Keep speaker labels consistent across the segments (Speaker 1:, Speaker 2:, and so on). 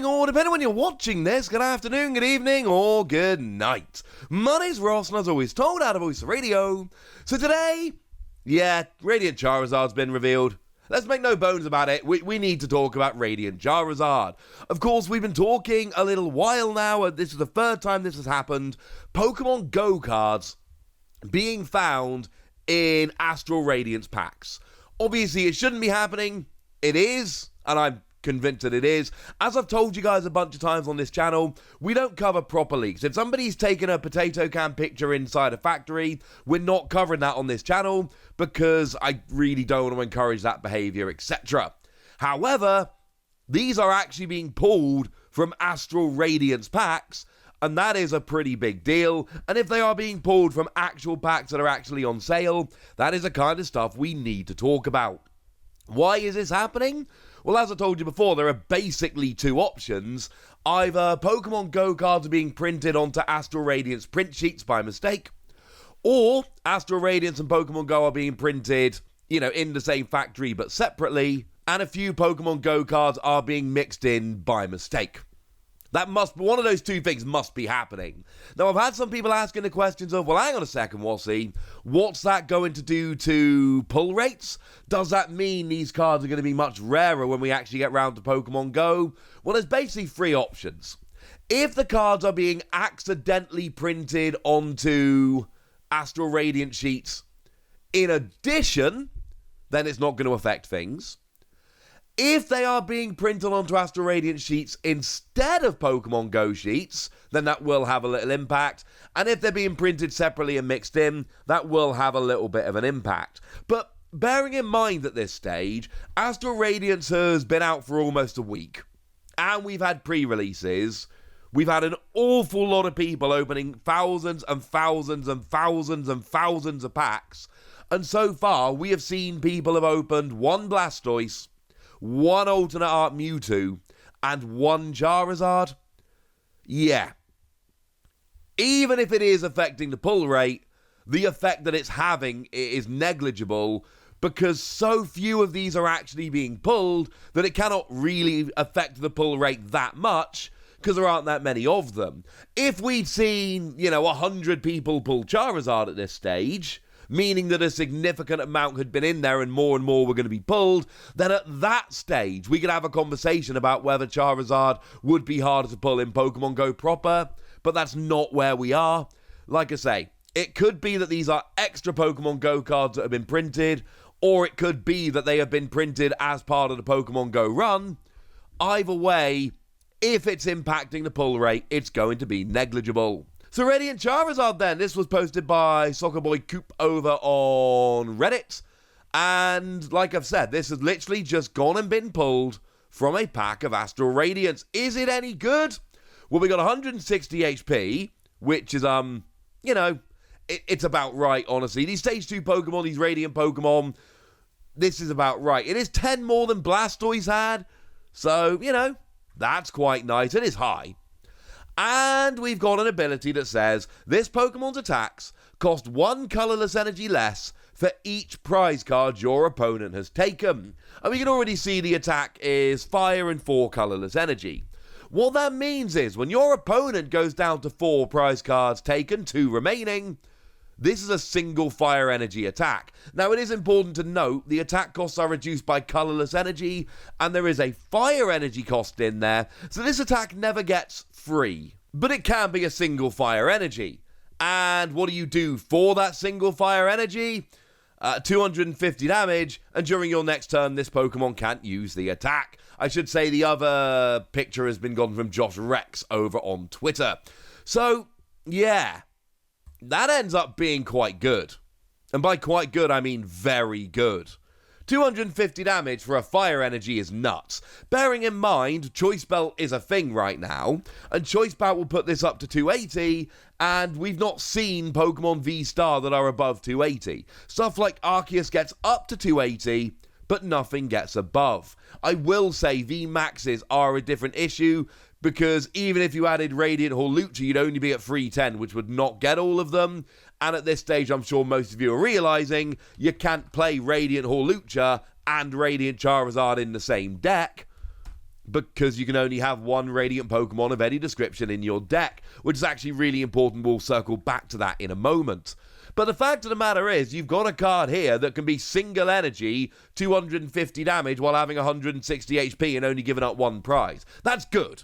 Speaker 1: morning, or depending on when you're watching this, good afternoon, good evening, or good night. My name's Ross, and as always, told out of Voice Radio. So today, Radiant Charizard's been revealed. Let's make no bones about it, we need to talk about Radiant Charizard. Of course, we've been talking a little while now, and this is the third time this has happened. Pokemon Go cards being found in Astral Radiance packs. Obviously, it shouldn't be happening. It is, and I'm convinced that it is. As I've told you guys a bunch of times on this channel, we don't cover proper leaks. If somebody's taken a potato can picture inside a factory, we're not covering that on this channel because I really don't want to encourage that behavior, etc. However, these are actually being pulled from Astral Radiance packs, and that is a pretty big deal. And if they are being pulled from actual packs that are actually on sale, that is the kind of stuff we need to talk about. Why is this happening? Well, as I told you before, there are basically two options. Either Pokemon Go cards are being printed onto Astral Radiance print sheets by mistake, or Astral Radiance and Pokemon Go are being printed, in the same factory but separately, and a few Pokemon Go cards are being mixed in by mistake. One of those two things must be happening. Now, I've had some people asking the questions of, well, hang on a second, Wassy, what's that going to do to pull rates? Does that mean these cards are going to be much rarer when we actually get round to Pokemon Go? Well, there's basically three options. If the cards are being accidentally printed onto Astral Radiant sheets in addition, then it's not going to affect things. If they are being printed onto Astral Radiant sheets instead of Pokemon Go sheets, then that will have a little impact. And if they're being printed separately and mixed in, that will have a little bit of an impact. But bearing in mind at this stage, Astral Radiance has been out for almost a week. And we've had pre-releases. We've had an awful lot of people opening thousands and thousands and thousands and thousands of packs. And so far, we have seen people have opened one Blastoise, one alternate art Mewtwo, and one Charizard. Yeah. Even if it is affecting the pull rate, the effect that it's having is negligible because so few of these are actually being pulled that it cannot really affect the pull rate that much because there aren't that many of them. If we'd seen, 100 people pull Charizard at this stage, meaning that a significant amount had been in there and more were going to be pulled, then at that stage, we could have a conversation about whether Charizard would be harder to pull in Pokemon Go proper, but that's not where we are. Like I say, it could be that these are extra Pokemon Go cards that have been printed, or it could be that they have been printed as part of the Pokemon Go run. Either way, if it's impacting the pull rate, it's going to be negligible. So Radiant Charizard then, this was posted by Soccerboy Coop over on Reddit, and like I've said, this has literally just gone and been pulled from a pack of Astral Radiance. Is it any good? Well, we got 160 HP, which is, it's about right, honestly. These Stage 2 Pokemon, these Radiant Pokemon, this is about right. It is 10 more than Blastoise had, so, that's quite nice. It is high. And we've got an ability that says, this Pokemon's attacks cost 1 colourless energy less for each prize card your opponent has taken. And we can already see the attack is fire and 4 colourless energy. What that means is, when your opponent goes down to 4 prize cards taken, 2 remaining, this is a single fire energy attack. Now, it is important to note the attack costs are reduced by colourless energy, and there is a fire energy cost in there, so this attack never gets free. But it can be a single fire energy. And what do you do for that single fire energy? 250 damage, and during your next turn, this Pokemon can't use the attack. I should say the other picture has been gotten from Josh Rex over on Twitter. So, yeah. That ends up being quite good. And by quite good, I mean very good. 250 damage for a fire energy is nuts. Bearing in mind, Choice Belt is a thing right now, and Choice Belt will put this up to 280, and we've not seen Pokemon V-Star that are above 280. Stuff like Arceus gets up to 280, but nothing gets above. I will say V-Maxes are a different issue, because even if you added Radiant Hawlucha, you'd only be at 310, which would not get all of them. And at this stage, I'm sure most of you are realizing you can't play Radiant Hawlucha and Radiant Charizard in the same deck. because you can only have one Radiant Pokemon of any description in your deck, which is actually really important. We'll circle back to that in a moment. But the fact of the matter is, you've got a card here that can be single energy, 250 damage while having 160 HP and only giving up one prize. That's good.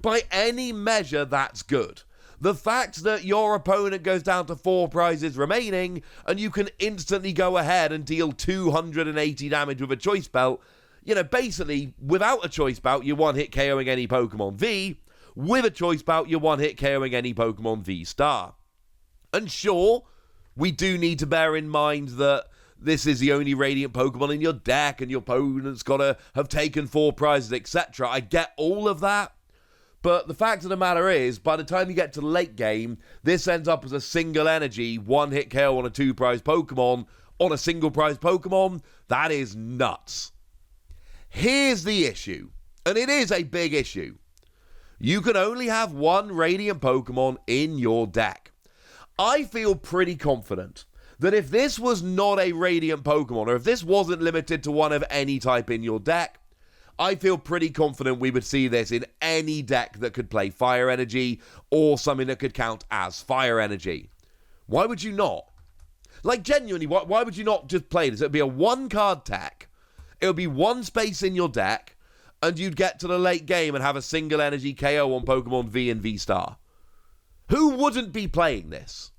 Speaker 1: By any measure, that's good. The fact that your opponent goes down to 4 prizes remaining and you can instantly go ahead and deal 280 damage with a choice belt, basically, without a choice belt, you're one-hit KOing any Pokemon V. With a choice belt, you're one-hit KOing any Pokemon V-Star. And sure, we do need to bear in mind that this is the only Radiant Pokemon in your deck and your opponent's got to have taken 4 prizes, etc. I get all of that. But the fact of the matter is, by the time you get to the late game, this ends up as a single energy, one-hit KO on a 2-prize Pokemon, on a single-prize Pokemon. That is nuts. Here's the issue, and it is a big issue. You can only have one Radiant Pokemon in your deck. I feel pretty confident that if this was not a Radiant Pokemon, or if this wasn't limited to one of any type in your deck, I feel pretty confident we would see this in any deck that could play Fire Energy or something that could count as Fire Energy. Why would you not? Like, genuinely, why would you not just play this? It would be a 1-card deck. It would be 1 space in your deck, and you'd get to the late game and have a single energy KO on Pokemon V and V-Star. Who wouldn't be playing this?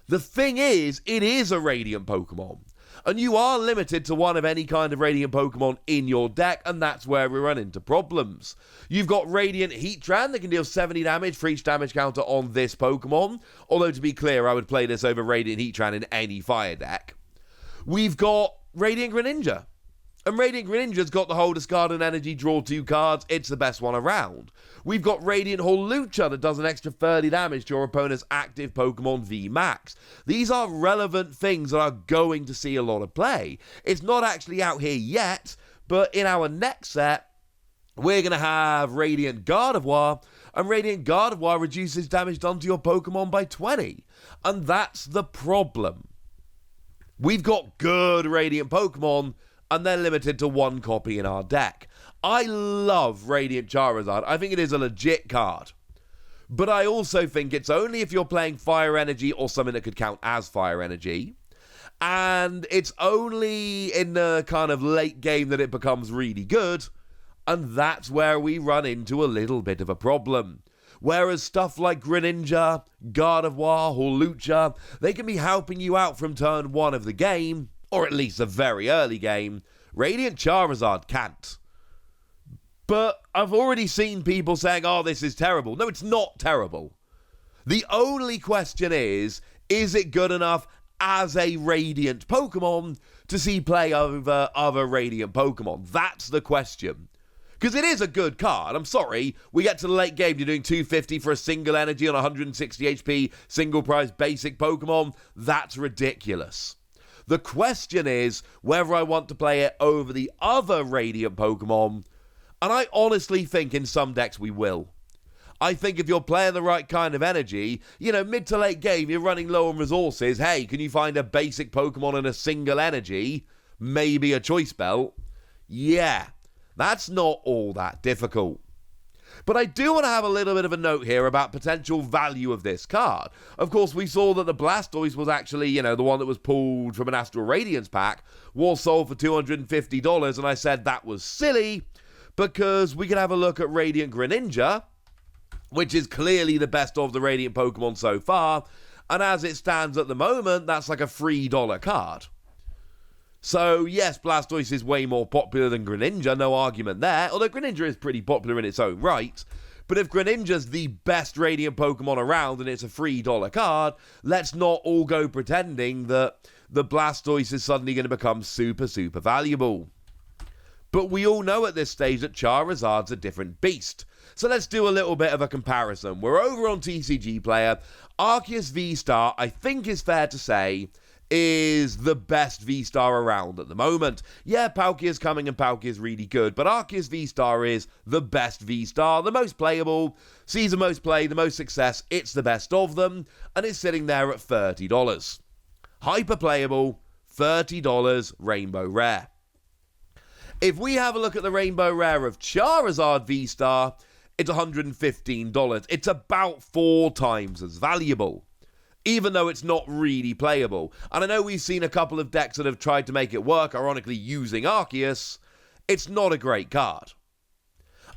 Speaker 1: The thing is, it is a Radiant Pokemon. And you are limited to one of any kind of Radiant Pokemon in your deck, and that's where we run into problems. You've got Radiant Heatran that can deal 70 damage for each damage counter on this Pokemon. Although, to be clear, I would play this over Radiant Heatran in any fire deck. We've got Radiant Greninja. And Radiant Greninja's got the whole discard an energy, draw 2 cards. It's the best one around. We've got Radiant Hawlucha that does an extra 30 damage to your opponent's active Pokemon VMAX. These are relevant things that are going to see a lot of play. It's not actually out here yet, but in our next set, we're going to have Radiant Gardevoir, and Radiant Gardevoir reduces damage done to your Pokemon by 20. And that's the problem. We've got good Radiant Pokemon, and they're limited to 1 copy in our deck. I love Radiant Charizard. I think it is a legit card. But I also think it's only if you're playing Fire Energy or something that could count as Fire Energy. And it's only in the kind of late game that it becomes really good. And that's where we run into a little bit of a problem. Whereas stuff like Greninja, Gardevoir, Hawlucha, they can be helping you out from turn 1 of the game, or at least a very early game. Radiant Charizard can't. But I've already seen people saying, oh, this is terrible. No, it's not terrible. The only question is it good enough as a Radiant Pokemon to see play over other Radiant Pokemon? That's the question. Because it is a good card. I'm sorry, we get to the late game, you're doing 250 for a single energy on 160 HP, single prize basic Pokemon. That's ridiculous. The question is whether I want to play it over the other Radiant Pokemon, and I honestly think in some decks we will. I think if you're playing the right kind of energy, mid to late game, you're running low on resources, hey, can you find a basic Pokemon in a single energy, maybe a choice belt? Yeah, that's not all that difficult. But I do want to have a little bit of a note here about potential value of this card. Of course, we saw that the Blastoise was actually, the one that was pulled from an Astral Radiance pack, was sold for $250, and I said that was silly, because we can have a look at Radiant Greninja, which is clearly the best of the Radiant Pokemon so far, and as it stands at the moment, that's like a $3 card. So, yes, Blastoise is way more popular than Greninja, no argument there, although Greninja is pretty popular in its own right. But if Greninja's the best Radiant Pokemon around and it's a $3 card, let's not all go pretending that the Blastoise is suddenly going to become super, super valuable. But we all know at this stage that Charizard's a different beast. So let's do a little bit of a comparison. We're over on TCG Player. Arceus V-Star, I think is fair to say, is the best V-Star around at the moment. Yeah, Palkia's coming and Palkia's really good, but Arceus V-Star is the best V-Star, the most playable, sees the most play, the most success, it's the best of them, and it's sitting there at $30. Hyper playable, $30 Rainbow Rare. If we have a look at the Rainbow Rare of Charizard V-Star, it's $115. It's about 4 times as valuable, even though it's not really playable. And I know we've seen a couple of decks that have tried to make it work, ironically using Arceus. It's not a great card.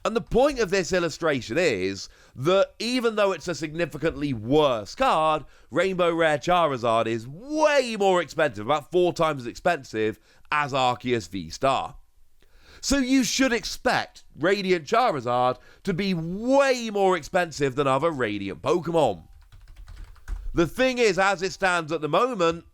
Speaker 1: And the point of this illustration is that even though it's a significantly worse card, Rainbow Rare Charizard is way more expensive, about 4 times as expensive as Arceus V-Star. So you should expect Radiant Charizard to be way more expensive than other Radiant Pokemon. The thing is, as it stands at the moment,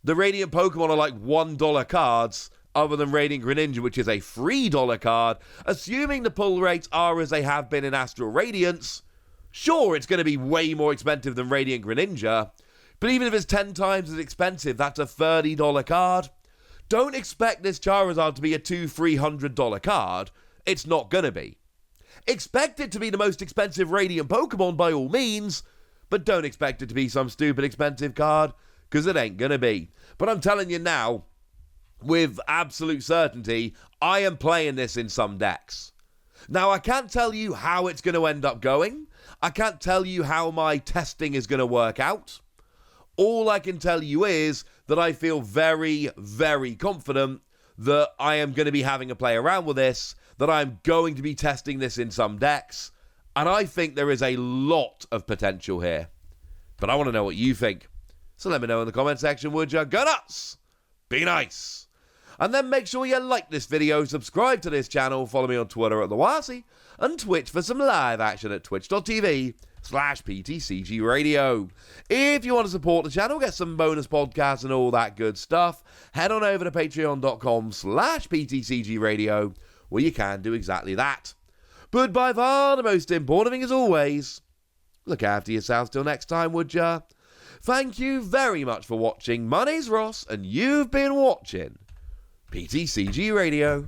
Speaker 1: the Radiant Pokemon are like $1 cards, other than Radiant Greninja, which is a $3 card. Assuming the pull rates are as they have been in Astral Radiance, sure, it's going to be way more expensive than Radiant Greninja, but even if it's 10 times as expensive, that's a $30 card. Don't expect this Charizard to be a $200-300 card. It's not going to be. Expect it to be the most expensive Radiant Pokemon by all means, but don't expect it to be some stupid expensive card, because it ain't going to be. But I'm telling you now, with absolute certainty, I am playing this in some decks. Now, I can't tell you how it's going to end up going. I can't tell you how my testing is going to work out. All I can tell you is that I feel very, very confident that I am going to be having a play around with this, that I'm going to be testing this in some decks, and I think there is a lot of potential here. But I want to know what you think. So let me know in the comment section, would you? Go nuts! Be nice! And then make sure you like this video, subscribe to this channel, follow me on Twitter at TheWasi, and Twitch for some live action at twitch.tv/PTCG Radio. If you want to support the channel, get some bonus podcasts and all that good stuff, head on over to patreon.com/PTCG Radio, where you can do exactly that. But by far the most important thing, as always, look after yourselves till next time, would ya? Thank you very much for watching. My name's Ross, and you've been watching PTCG Radio.